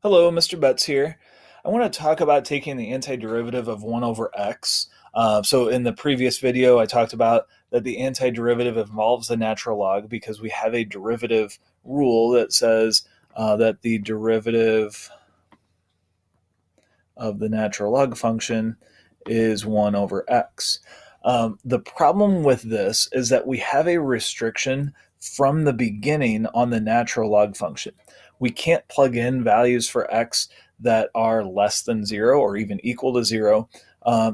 Hello, Mr. Betts here. I want to talk about taking the antiderivative of 1 over x. So in the previous video, I talked about that the antiderivative involves the natural log because we have a derivative rule that says that the derivative of the natural log function is 1 over x. The problem with this is that we have a restriction from the beginning on the natural log function. We can't plug in values for x that are less than 0 or even equal to 0.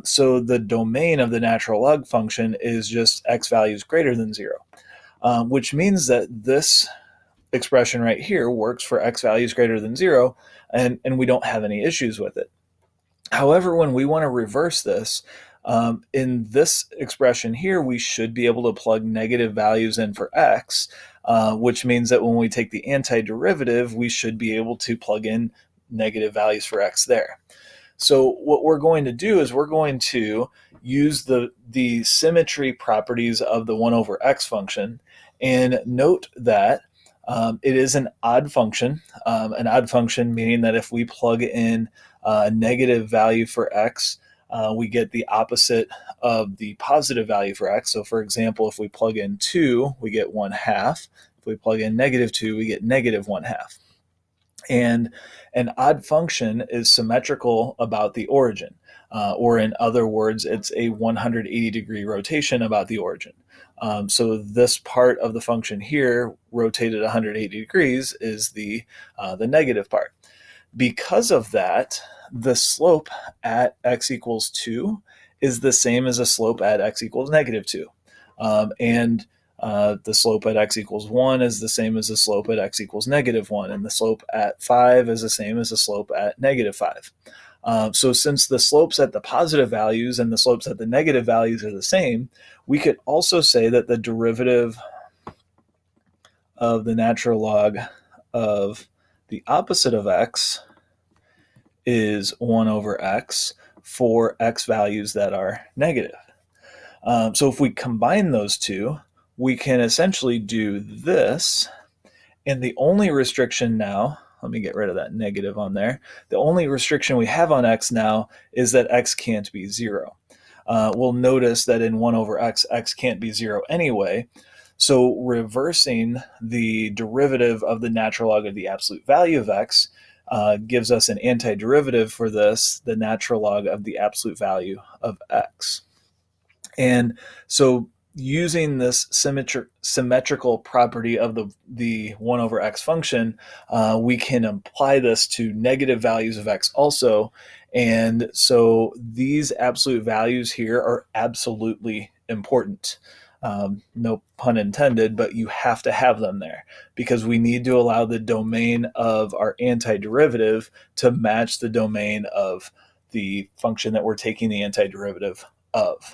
So the domain of the natural log function is just x values greater than 0, which means that this expression right here works for x values greater than 0, and we don't have any issues with it. However, when we want to reverse this, in this expression here, we should be able to plug negative values in for x, which means that when we take the antiderivative, we should be able to plug in negative values for x there. So what we're going to do is we're going to use the symmetry properties of the 1 over x function, and note that it is an odd function meaning that if we plug in a negative value for x, we get the opposite of the positive value for x. So for example, if we plug in 2, we get 1/2. If we plug in -2, we get -1/2. And an odd function is symmetrical about the origin, or in other words, it's a 180-degree rotation about the origin. So this part of the function here, rotated 180 degrees, is the negative part. Because of that, the slope at x equals 2 is the same as a slope at x equals -2. And the slope at x equals 1 is the same as the slope at x equals -1, and the slope at 5 is the same as the slope at -5. So since the slopes at the positive values and the slopes at the negative values are the same, we could also say that the derivative of the natural log of the opposite of x is 1 over x for x values that are negative. So if we combine those two, we can essentially do this, and the only restriction now, let me get rid of that negative on there, the only restriction we have on x now is that x can't be 0. We'll notice that in 1 over x, x can't be 0 anyway, so reversing the derivative of the natural log of the absolute value of x gives us an antiderivative for this, the natural log of the absolute value of x. And so using this symmetrical property of the 1 over x function, we can apply this to negative values of x also. And so these absolute values here are absolutely important. No pun intended, but you have to have them there because we need to allow the domain of our antiderivative to match the domain of the function that we're taking the antiderivative of.